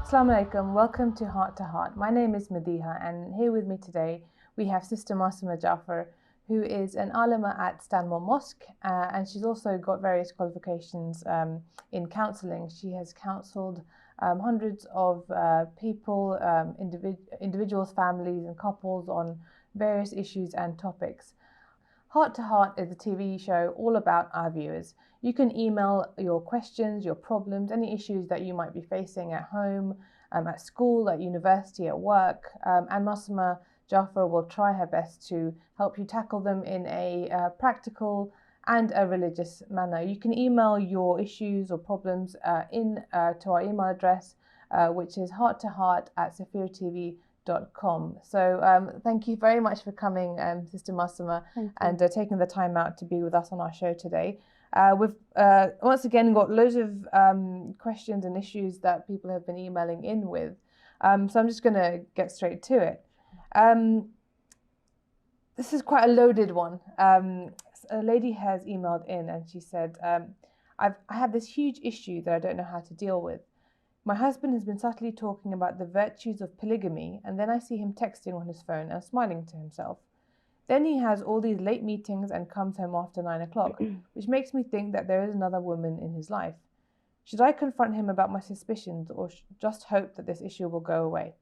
Assalamu alaikum, welcome to Heart to Heart. My name is Madiha, and here with me today we have Sister Masuma Jaffer, who is an alima at Stanmore Mosque, and she's also got various qualifications in counselling. She has counselled hundreds of people, individuals, families, and couples on various issues and topics. Heart to Heart is a TV show all about our viewers. You can email your questions, your problems, any issues that you might be facing at home, at school, at university, at work, and Masuma Jaffer will try her best to help you tackle them in a practical and a religious manner. You can email your issues or problems to our email address, which is hearttoheart@safiratv.com. So thank you very much for coming, Sister Masuma, and taking the time out to be with us on our show today. We've once again got loads of questions and issues that people have been emailing in with. So I'm just going to get straight to it. This is quite a loaded one. A lady has emailed in and she said, I have this huge issue that I don't know how to deal with. My husband has been subtly talking about the virtues of polygamy, and then I see him texting on his phone and smiling to himself. Then he has all these late meetings and comes home after 9 o'clock, which makes me think that there is another woman in his life. Should I confront him about my suspicions or just hope that this issue will go away?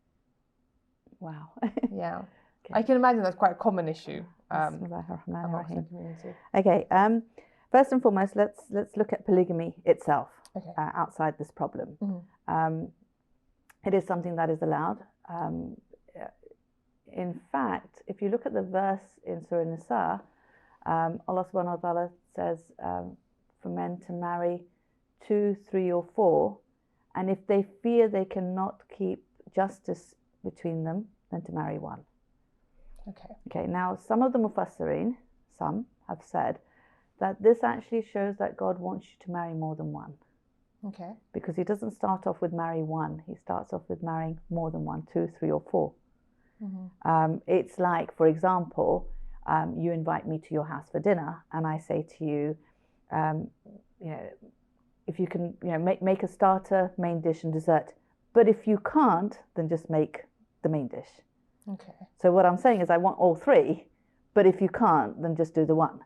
Wow. Yeah. Okay. I can imagine that's quite a common issue amongst the community. Okay. First and foremost, let's look at polygamy itself. Okay. Outside this problem. Mm-hmm. It is something that is allowed. In fact, if you look at the verse in Surah Nisa, Allah subhanahu wa ta'ala says for men to marry 2, 3 or 4, and if they fear they cannot keep justice between them, then to marry 1. Okay, now some of the Mufassirin, some have said that this actually shows that God wants you to marry more than 1. Okay. Because he doesn't start off with marry 1, he starts off with marrying more than 1, 2, 3 or 4. Mm-hmm. It's like, for example, you invite me to your house for dinner, and I say to you, if you can, make a starter, main dish, and dessert. But if you can't, then just make the main dish. Okay. So what I'm saying is, I want all 3, but if you can't, then just do the 1.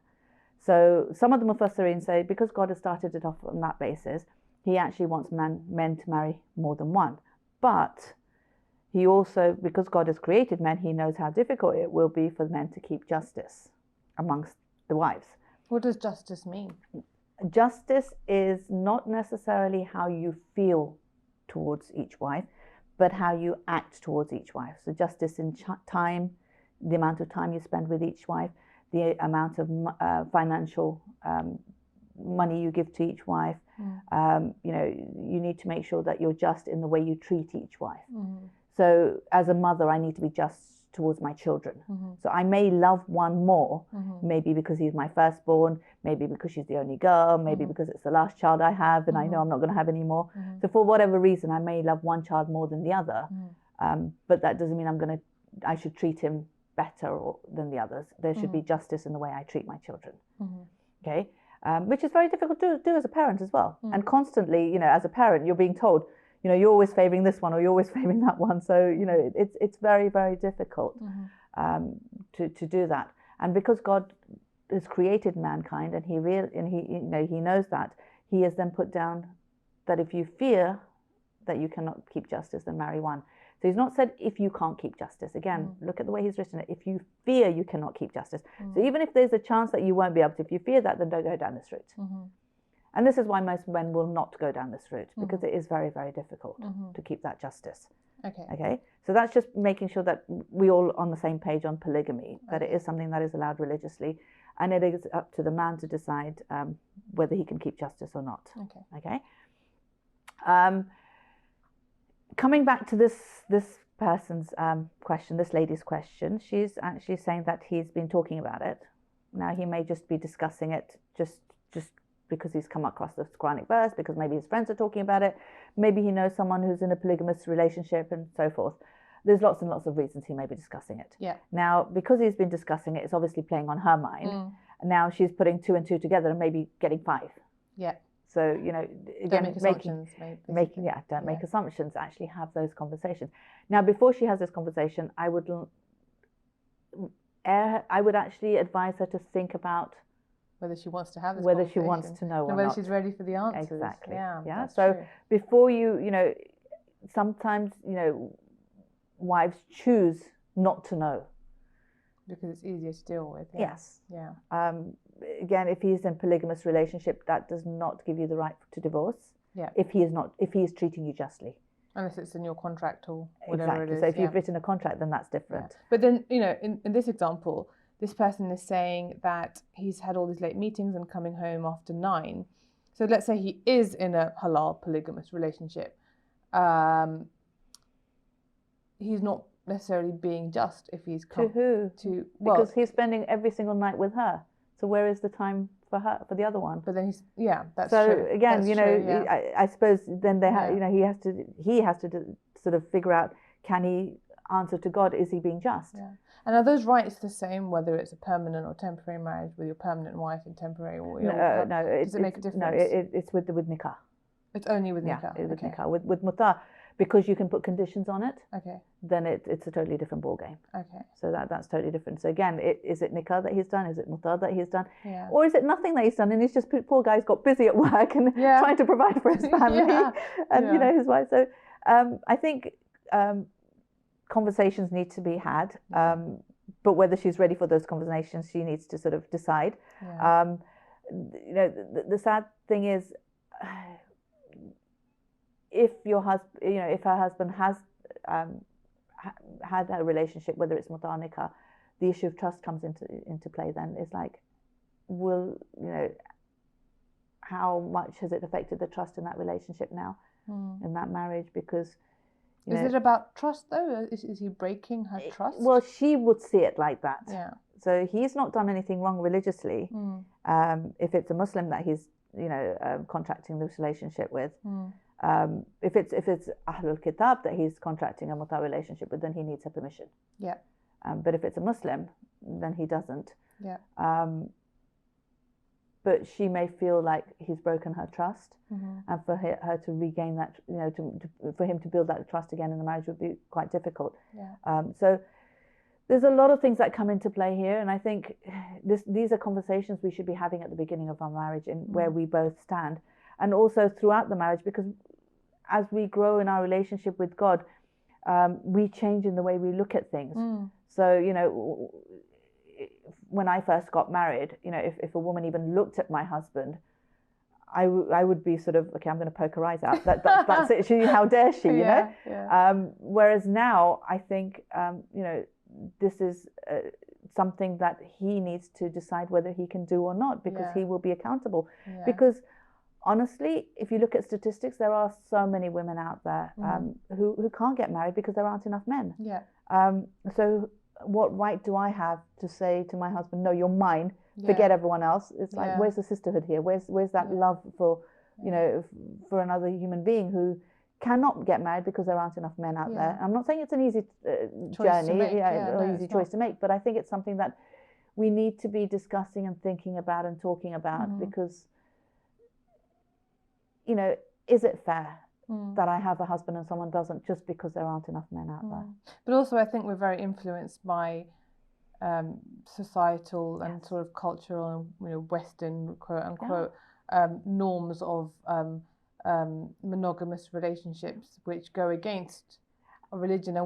So some of the Mufassirin say because God has started it off on that basis, he actually wants men to marry more than 1. But he also, because God has created men, he knows how difficult it will be for men to keep justice amongst the wives. What does justice mean? Justice is not necessarily how you feel towards each wife, but how you act towards each wife. So justice in time, the amount of time you spend with each wife, the amount of financial money you give to each wife. You need to make sure that you're just in the way you treat each wife. Mm-hmm. So as a mother, I need to be just towards my children. Mm-hmm. So I may love one more, maybe because he's my firstborn, maybe because she's the only girl, maybe because it's the last child I have and I know I'm not going to have any more. So for whatever reason, I may love one child more than the other, but that doesn't mean I should treat him better than the others. There should be justice in the way I treat my children. Okay, which is very difficult to do as a parent as well. And constantly, as a parent, you're being told, you're always favoring this one or you're always favoring that one. So, it's very, very difficult to do that. And because God has created mankind and he knows that, he has then put down that if you fear that you cannot keep justice, then marry 1. So he's not said if you can't keep justice. Again, look at the way he's written it. If you fear you cannot keep justice. So even if there's a chance that you won't be able to, if you fear that, then don't go down this route. And this is why most men will not go down this route, because it is very, very difficult to keep that justice. Okay. So that's just making sure that we all on the same page on polygamy, that it is something that is allowed religiously, and it is up to the man to decide whether he can keep justice or not. Okay. Coming back to this person's question, this lady's question, she's actually saying that he's been talking about it. Now he may just be discussing it just because he's come across this Quranic verse, because maybe his friends are talking about it, maybe he knows someone who's in a polygamous relationship and so forth. There's lots and lots of reasons he may be discussing it. Yeah. Now, because he's been discussing it, it's obviously playing on her mind. Now she's putting 2 and 2 together and maybe getting 5. Yeah. So, again, Don't make assumptions. don't make assumptions. Actually have those conversations. Now, before she has this conversation, I would actually advise her to think about whether she wants to have this whether she wants to know or whether not. she's ready for the answers. Exactly. Yeah. So true. before sometimes, wives choose not to know. Because it's easier to deal with. Yeah. Yes. Yeah. Again, if he's in a polygamous relationship, that does not give you the right to divorce. Yeah. If he is treating you justly. Unless it's in your contract or whatever it is. So if you've written a contract, then that's different. Yeah. But then, in this example, this person is saying that he's had all these late meetings and coming home after 9. So let's say he is in a halal polygamous relationship. He's not necessarily being just if he's to who? Because he's spending every single night with her. So where is the time for her, for the other one? But then that's so true. Again, that's true, I suppose then they have, he has to sort of figure out, can he answer to God? Is he being just? Yeah. And are those rights the same, whether it's a permanent or temporary marriage with your permanent wife and temporary? Or does it make a difference? No, it's with nikah. It's only with nikah. Yeah, with nikah. With mutar, because you can put conditions on it. Okay. Then it's a totally different ballgame. Okay. So that's totally different. So again, is it nikah that he's done? Is it mutar that he's done? Yeah. Or is it nothing that he's done? And he's just poor guy's got busy at work and trying to provide for his family and his wife. So I think conversations need to be had. But whether she's ready for those conversations, she needs to sort of decide. Yeah. The sad thing is, if her husband has had a relationship, whether it's mutar nikah, the issue of trust comes into play. Then it's like, how much has it affected the trust in that relationship now, in that marriage? Because is it about trust though? Is he breaking her trust? Well, she would see it like that. Yeah. So he's not done anything wrong religiously. If it's a Muslim that he's contracting this relationship with. If it's Ahlul Kitab that he's contracting a mutar relationship with, then he needs her permission. Yeah. But if it's a Muslim, then he doesn't. Yeah. But she may feel like he's broken her trust, and for her to regain that, for him to build that trust again in the marriage would be quite difficult. Yeah. So there's a lot of things that come into play here, and I think these are conversations we should be having at the beginning of our marriage, and where we both stand, and also throughout the marriage, because as we grow in our relationship with God, we change in the way we look at things. So when I first got married, if a woman even looked at my husband, I would be sort of, okay, I'm going to poke her eyes out. That's it. How dare she? Yeah. Whereas now, I think this is something that he needs to decide whether he can do or not, because he will be accountable. Yeah. Because honestly, if you look at statistics, there are so many women out there who can't get married because there aren't enough men. Yeah. So what right do I have to say to my husband, no, you're mine, forget everyone else? It's like, where's the sisterhood here? Where's that love for, for another human being who cannot get married because there aren't enough men out there? I'm not saying it's an easy journey, or easy choice to make, but I think it's something that we need to be discussing and thinking about and talking about, because, is it fair that I have a husband and someone doesn't, just because there aren't enough men out there? But also I think we're very influenced by societal and sort of cultural and Western quote unquote norms of monogamous relationships, which go against a religion,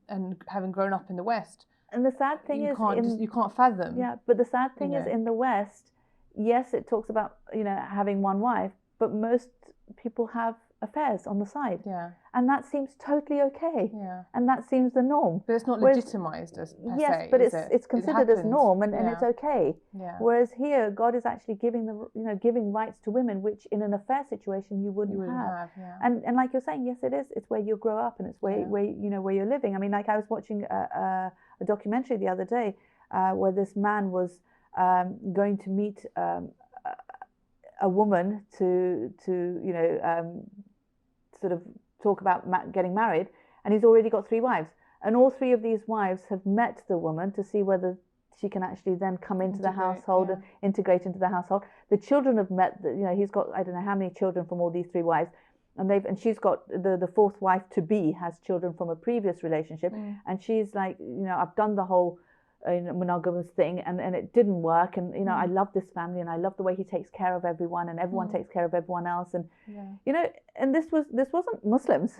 and having grown up in the West, and the sad thing is you can't fathom. But the sad thing is, in the West, yes, it talks about having one wife, but most people have affairs on the side, and that seems totally okay, and that seems the norm. But it's not legitimized as per se, but it's considered as norm, and it's okay. Whereas here, God is actually giving rights to women, which in an affair situation you wouldn't have. And like you're saying, yes, it is. It's where you grow up, and it's where where you're living. I mean, like I was watching a documentary the other day where this man was going to meet a woman to sort of talk about getting married, and he's already got 3 wives, and all 3 of these wives have met the woman to see whether she can actually then come into the Integrate, household yeah. and integrate into the household. The children have met, you know, he's got, I don't know how many children from all these 3 wives, and she's got the 4th wife to be has children from a previous relationship, and she's like, you know, I've done the whole monogamous thing, and it didn't work, and you know, I love this family, and I love the way he takes care of everyone, and everyone takes care of everyone else, and you know, and this wasn't Muslims.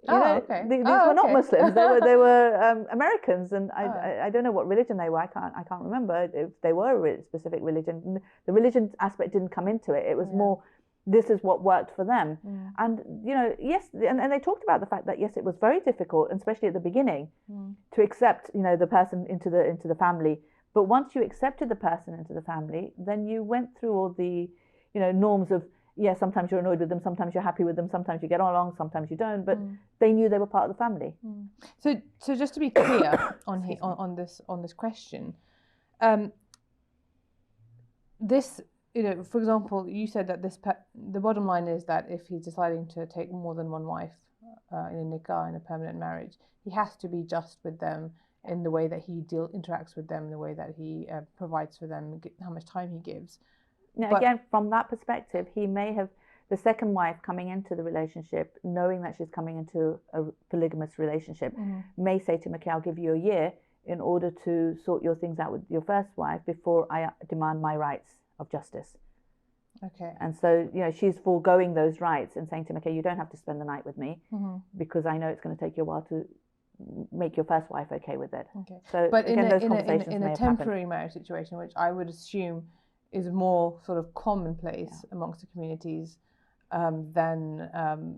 You know, okay. these were not Okay. Muslims. They were Americans, and I don't know what religion they were. I can't remember if they were a specific religion. The religion aspect didn't come into it. It was more, this is what worked for them. And you know, yes, and they talked about the fact that yes, it was very difficult, and especially at the beginning, to accept, you know, the person into the family. But once you accepted the person into the family, then you went through all the, you know, norms of, yeah, sometimes you're annoyed with them, sometimes you're happy with them, sometimes you get along, sometimes you don't, but they knew they were part of the family. So just to be clear on this question, this, you know, for example, you said that the bottom line is that if he's deciding to take more than one wife in a nikah, in a permanent marriage, he has to be just with them in the way that he interacts with them, in the way that he provides for them, how much time he gives. Now, again, from that perspective, he may have, the second wife coming into the relationship, knowing that she's coming into a polygamous relationship, may say to him, okay, I'll give you a year in order to sort your things out with your first wife before I demand my rights of justice. Okay. And so, you know, she's foregoing those rights and saying to him, okay, you don't have to spend the night with me because I know it's going to take you a while to make your first wife okay with it. Okay. So, but again, in those conversations in may a have temporary marriage situation, which I would assume is more sort of commonplace amongst the communities than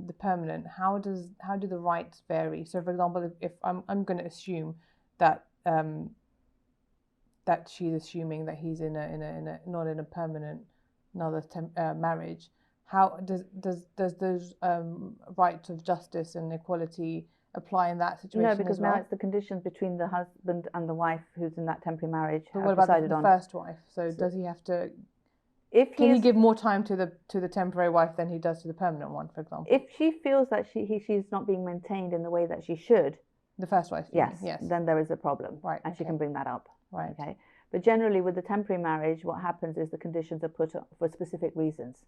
the permanent. How do the rights vary? So, for example, if I'm going to assume that that she's assuming that he's in a not in a permanent marriage, how does those rights of justice and equality apply in that situation? No, because as well? now it's the conditions between the husband and the wife who's in that temporary marriage. But what about the first wife? So does he have to? Can he give more time to the temporary wife than he does to the permanent one, for example? If she feels that she's not being maintained in the way that she should, the first wife, yes, then there is a problem, right? And she can bring that up, right? Okay, but generally with the temporary marriage, what happens is the conditions are put up for specific reasons.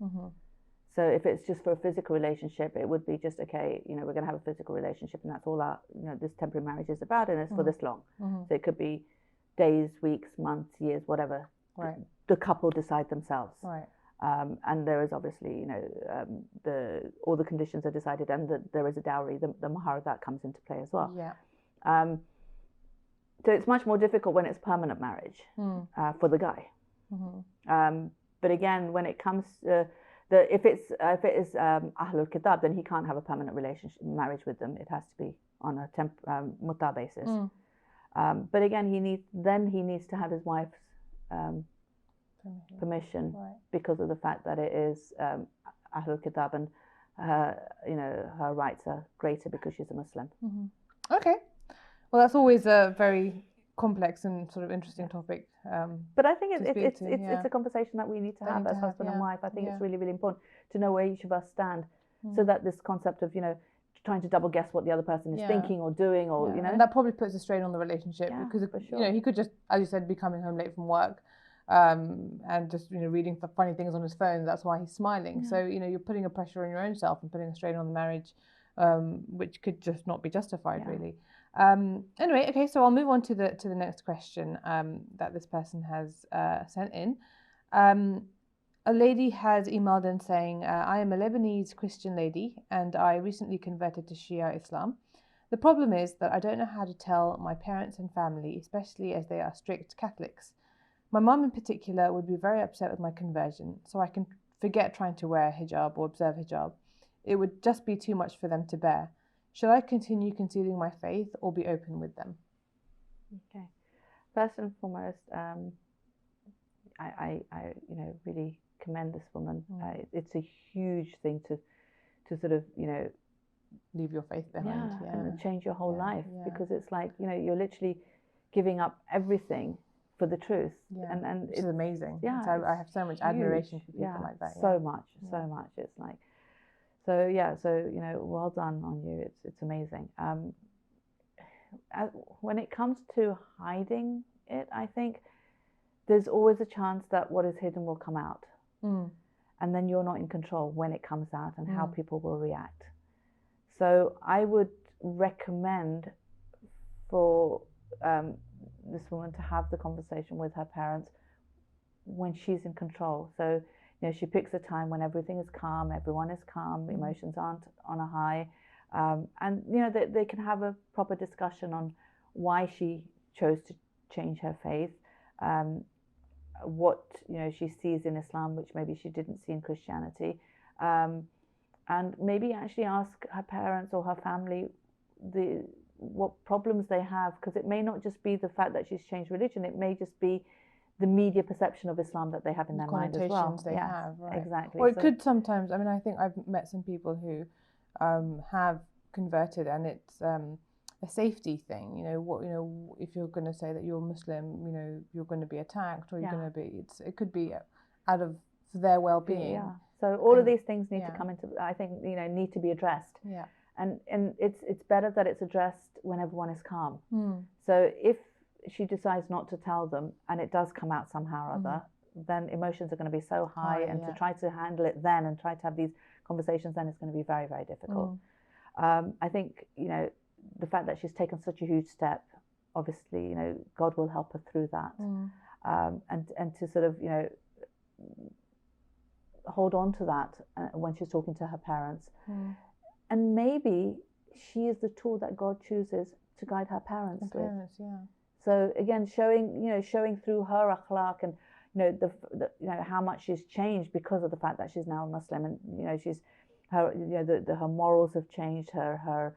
So if it's just for a physical relationship, it would be just, okay, you know, we're going to have a physical relationship, and that's all our, you know, this temporary marriage is about, and it's for this long. So it could be days, weeks, months, years, whatever. Right. The couple decide themselves. Right. And there is obviously, you know, all the conditions are decided, and there is a dowry, the mahar, that comes into play as well. Yeah. So it's much more difficult when it's permanent marriage for the guy. But again, when it comes if it is Ahlul Kitab, then he can't have a permanent marriage with them. It has to be on a muta basis. But again, he needs to have his wife's permission, right, because of the fact that it is Ahlul Kitab, and her rights are greater because she's a Muslim. Okay, well, that's always a very complex and sort of interesting topic. But I think it's a conversation that we need to have as husband and wife. I think it's really, really important to know where each of us stand, so that this concept of, you know, trying to double guess what the other person is thinking or doing, or you know, and that probably puts a strain on the relationship, because you know, he could just, as you said, be coming home late from work and just, you know, reading funny things on his phone. That's why he's smiling. So, you know, you're putting a pressure on your own self and putting a strain on the marriage, which could just not be justified, really. Anyway, okay, so I'll move on to the next question that this person has sent in. A lady has emailed in saying, I am a Lebanese Christian lady and I recently converted to Shia Islam. The problem is that I don't know how to tell my parents and family, especially as they are strict Catholics. My mum in particular would be very upset with my conversion, so I can forget trying to wear hijab or observe hijab. It would just be too much for them to bear. Should I continue concealing my faith or be open with them? Okay. First and foremost, I you know, really commend this woman. It's a huge thing to sort of, you know, leave your faith behind, and change your whole life, because it's like, you know, you're literally giving up everything for the truth, and it's amazing. Yeah, I have so much admiration for people like that. So much. It's like, so you know, well done on you. It's amazing. When it comes to hiding it, I think there's always a chance that what is hidden will come out. Mm. And then you're not in control when it comes out and how Mm. people will react. So I would recommend for this woman to have the conversation with her parents when she's in control. So, you know, she picks a time when everything is calm, everyone is calm, emotions aren't on a high, and you know they can have a proper discussion on why she chose to change her faith, what you know she sees in Islam which maybe she didn't see in Christianity, and maybe actually ask her parents or her family what problems they have, because it may not just be the fact that she's changed religion, it may just be the media perception of Islam that they have in their mind as well. They have, right? Exactly. Or it could sometimes. I mean, I think I've met some people who have converted, and it's a safety thing. You know, if you're going to say that you're Muslim, you know, you're going to be attacked, or you're going to be. It could be out of their well-being. Yeah. So all of these things need to come into. I think need to be addressed. Yeah. And it's better that it's addressed when everyone is calm. Mm. So if she decides not to tell them and it does come out somehow or other, then emotions are going to be so high, and to try to handle it then and try to have these conversations then is going to be very, very difficult. I think, you know, the fact that she's taken such a huge step, obviously, you know, God will help her through that. And to sort of, you know, hold on to that when she's talking to her parents. And maybe she is the tool that God chooses to guide her parents with. So again, showing through her akhlaq and how much she's changed because of the fact that she's now a Muslim, and her morals have changed, her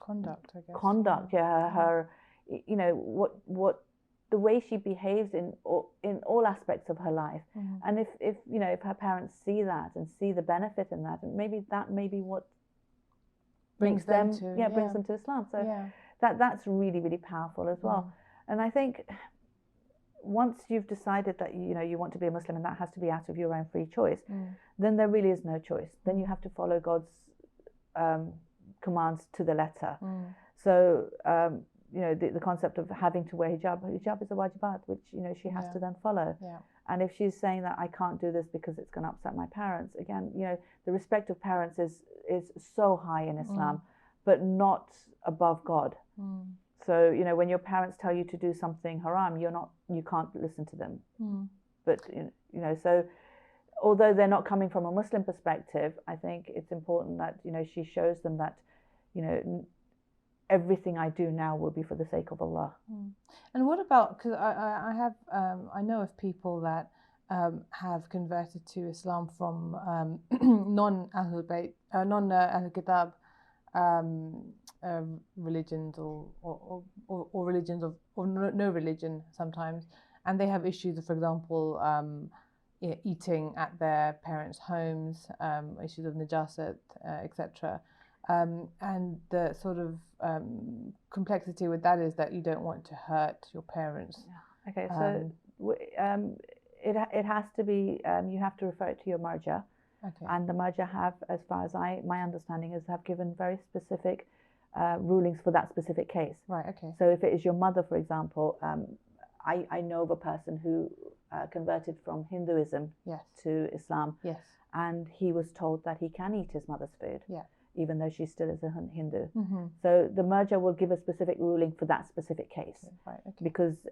conduct, I guess. Conduct, her what the way she behaves in all aspects of her life. And if her parents see that and see the benefit in that, and maybe that may be what brings them to Islam. So that's really, really powerful as well. And I think once you've decided that you want to be a Muslim, and that has to be out of your own free choice, then there really is no choice. Then you have to follow God's commands to the letter. So the concept of having to wear hijab is a wajibat, which she has to then follow. And if she's saying that I can't do this because it's going to upset my parents, again, the respect of parents is so high in Islam, but not above God. So when your parents tell you to do something haram, you can't listen to them. But so although they're not coming from a Muslim perspective, I think it's important that she shows them that everything I do now will be for the sake of Allah. And what about, because I know of people that have converted to Islam from non-Ahlul Bayt, non-Ahlul Kitab religions or religions or no religion sometimes, and they have issues, for example, eating at their parents' homes, issues of najasat, etc. And the sort of complexity with that is that you don't want to hurt your parents. Okay, so it has to be, you have to refer it to your marja. Okay. And the marja have, as far as my understanding is, have given very specific rulings for that specific case. Right, okay. So if it is your mother, for example, I know of a person who converted from Hinduism to Islam. Yes. And he was told that he can eat his mother's food. Yeah. Even though she still is a Hindu. So the marja will give a specific ruling for that specific case. Right, okay. Because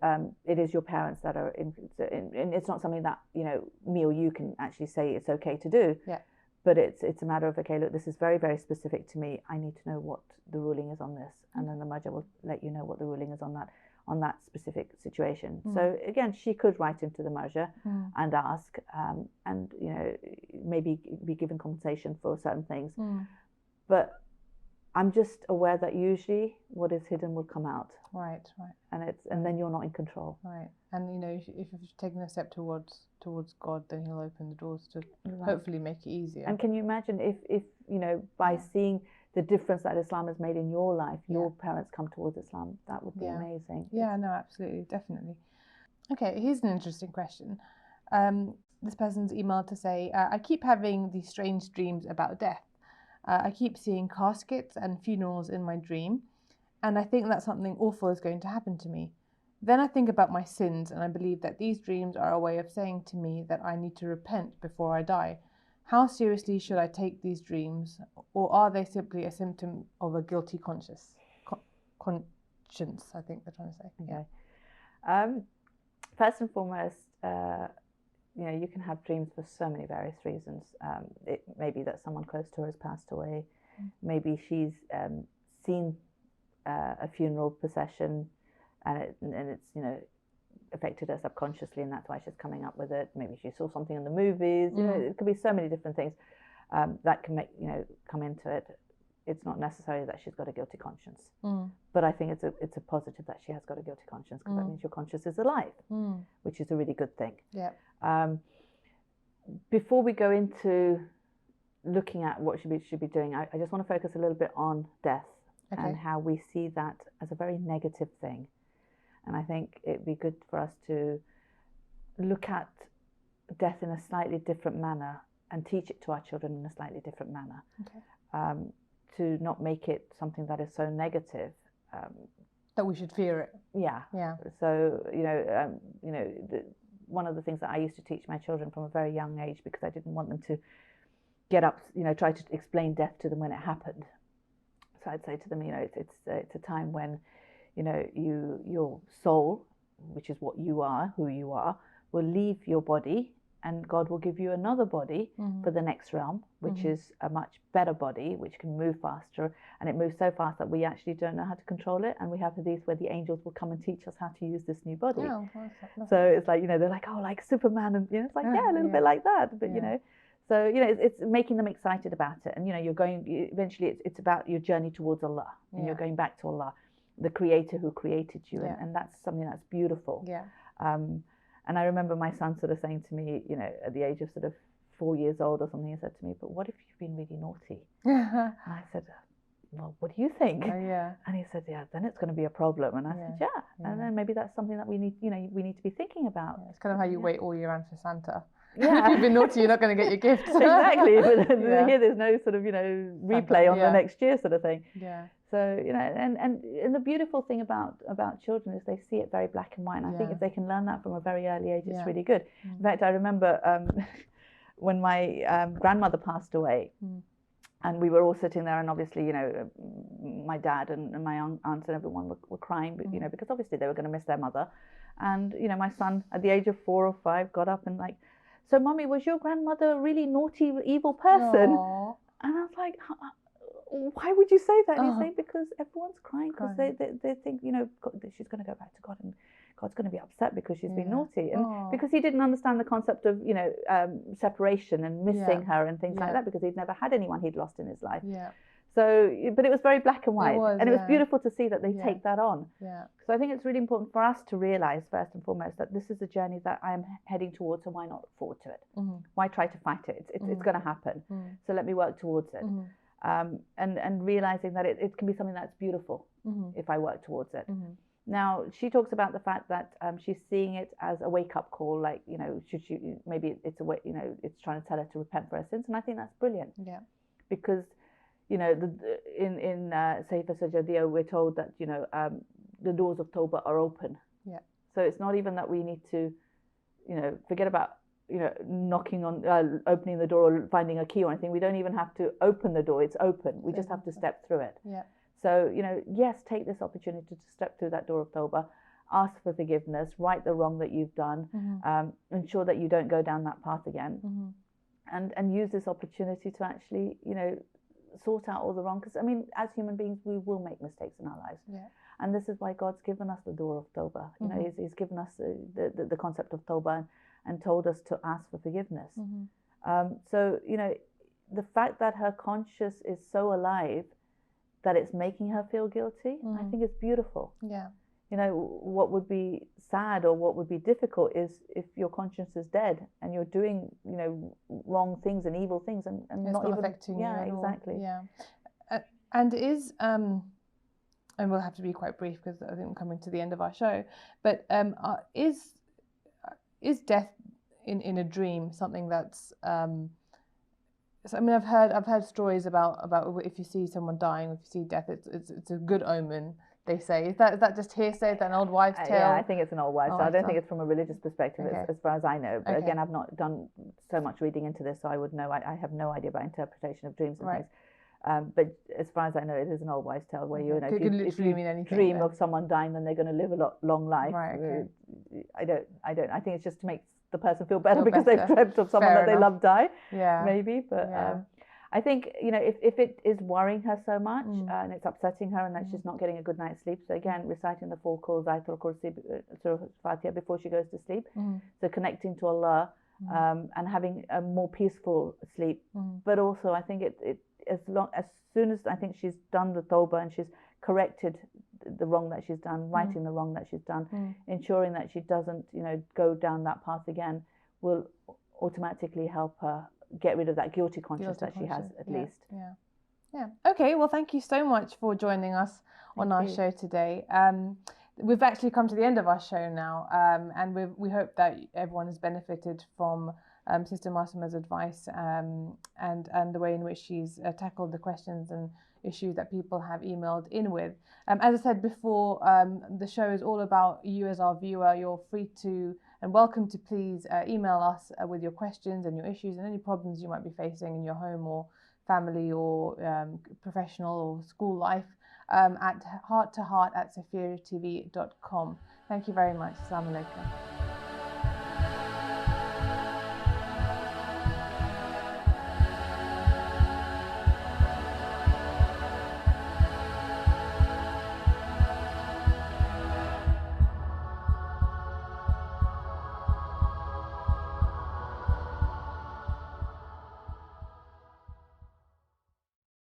it is your parents that are in, and it's not something that me or you can actually say it's okay to do. Yeah. But it's a matter of, okay, look, this is very, very specific to me. I need to know what the ruling is on this, and then the marja will let you know what the ruling is on that specific situation. So again, she could write into the marja and ask, and maybe be given compensation for certain things. But I'm just aware that usually what is hidden will come out. Right. And then you're not in control. Right. And if you've taken a step towards God, then He'll open the doors to hopefully make it easier. And can you imagine if by seeing the difference that Islam has made in your life, your parents come towards Islam? That would be amazing. Yeah, no, absolutely, definitely. Okay, here's an interesting question. This person's emailed to say, I keep having these strange dreams about death. I keep seeing caskets and funerals in my dream, and I think that something awful is going to happen to me. Then I think about my sins, and I believe that these dreams are a way of saying to me that I need to repent before I die. How seriously should I take these dreams, or are they simply a symptom of a guilty conscience? I think they're trying to say. Okay. First and foremost, you can have dreams for so many various reasons. It may be that someone close to her has passed away. Maybe she's seen a funeral procession, and it's affected her subconsciously, and that's why she's coming up with it. Maybe she saw something in the movies. It could be so many different things that can make come into it. It's not necessarily that she's got a guilty conscience, but I think it's a positive that she has got a guilty conscience, because that means your conscience is alive, which is a really good thing. Yeah. Before we go into looking at what should be doing, I just want to focus a little bit on death. Okay. And how we see that as a very negative thing. And I think it'd be good for us to look at death in a slightly different manner and teach it to our children in a slightly different manner. Okay. To not make it something that is so negative. That we should fear it. Yeah. Yeah. So, one of the things that I used to teach my children from a very young age, because I didn't want them to get up, try to explain death to them when it happened. So I'd say to them, it's a time when, your soul, which is what you are, who you are, will leave your body, and God will give you another body for the next realm, which is a much better body, which can move faster, and it moves so fast that we actually don't know how to control it. And we have these where the angels will come and teach us how to use this new body. Oh, so it's like, they're like, oh, like Superman, and it's like, yeah, a little bit like that, but So, it's making them excited about it. And, you're going, eventually it's about your journey towards Allah. And you're going back to Allah, the creator who created you. Yeah. And that's something that's beautiful. Yeah. And I remember my son sort of saying to me, at the age of sort of 4 years old or something, he said to me, but what if you've been really naughty? And I said, well, what do you think? Yeah. And he said, yeah, then it's going to be a problem. And I said, yeah. And then maybe that's something that we need, we need to be thinking about. Yeah, it's kind of how you wait all year round for Santa. Yeah. If you've been naughty, you're not going to get your gifts. Exactly. But here there's no sort of, replay on the next year sort of thing. Yeah. So, and the beautiful thing about children is they see it very black and white. And I think if they can learn that from a very early age, it's really good. In fact, I remember when my grandmother passed away, and we were all sitting there, and obviously, my dad and my aunts and everyone were crying, because obviously they were going to miss their mother. And, my son at the age of 4 or 5 got up and like, so Mummy, was your grandmother a really naughty, evil person? Aww. And I was like, why would you say that? And he's saying, because everyone's crying because they think, she's going to go back to God, and God's going to be upset because she's been naughty. And because he didn't understand the concept of, separation and missing her and things like that, because he'd never had anyone he'd lost in his life. Yeah. So, but it was very black and white. It was beautiful to see that they take that on. Yeah. So I think it's really important for us to realize, first and foremost, that this is a journey that I am heading towards, so why not look forward to it? Why try to fight it? It's going to happen. So let me work towards it. And realizing that it can be something that's beautiful if I work towards it. Now, she talks about the fact that she's seeing it as a wake-up call, like, should she, maybe it's a way, it's trying to tell her to repent for her sins. And I think that's brilliant. Yeah. Because in Sahifa Sajadiya, we're told that the doors of Tawbah are open. Yeah. So it's not even that we need to, forget about knocking on, opening the door or finding a key or anything. We don't even have to open the door; it's open. We just have to step through it. Yeah. So yes, take this opportunity to step through that door of Tawbah, ask for forgiveness, right the wrong that you've done, ensure that you don't go down that path again, and use this opportunity to actually sort out all the wrong, because as human beings we will make mistakes in our lives, and this is why God's given us the door of Tawbah. He's given us the concept of Tawbah and told us to ask for forgiveness. So the fact that her conscience is so alive that it's making her feel guilty, I think it's beautiful. Yeah. What would be sad or what would be difficult is if your conscience is dead and you're doing, wrong things and evil things and it's not even affecting you at exactly. all. Yeah. And is and we'll have to be quite brief because I think we're coming to the end of our show. But is death in a dream something that's so, I've heard stories about if you see someone dying, if you see death, it's a good omen. they say. Is that just hearsay, that an old wives' tale? Yeah, I think it's an old wives' tale. I don't think tale. it's from a religious perspective, Okay. as far as I know. But Okay. again, I've not done so much reading into this, so I would know. I have no idea about interpretation of dreams and Right. things. But as far as I know, it is an old wives' tale where you know Could if you mean anything, dream then. of someone dying, then they're going to live a long life. Right. Okay. I don't. I think it's just to make the person feel better because better. they've dreamt of someone Fair that they enough. love die. Yeah. Maybe, but. Yeah. I think, you know, if it is worrying her so much and it's upsetting her and that she's not getting a good night's sleep, so again, reciting the 4 calls, Ayatul Kursi, Surah Fatiha before she goes to sleep, so connecting to Allah and having a more peaceful sleep. But also, I think as soon as I think she's done the tawbah and she's corrected the wrong that she's done, righting the wrong that she's done, ensuring that she doesn't, you know, go down that path again, will automatically help her get rid of that guilty conscience that she has, at least. Yeah. Okay, well, thank you so much for joining us on our show today. We've actually come to the end of our show now, and we hope that everyone has benefited from Sister Masuma's advice and the way in which she's tackled the questions and issues that people have emailed in with. As I said before, the show is all about you as our viewer. You're free to and welcome to please email us with your questions and your issues and any problems you might be facing in your home or family or professional or school life at hearttoheart@safiriyatv.com. Thank you very much. Assalamu alaikum.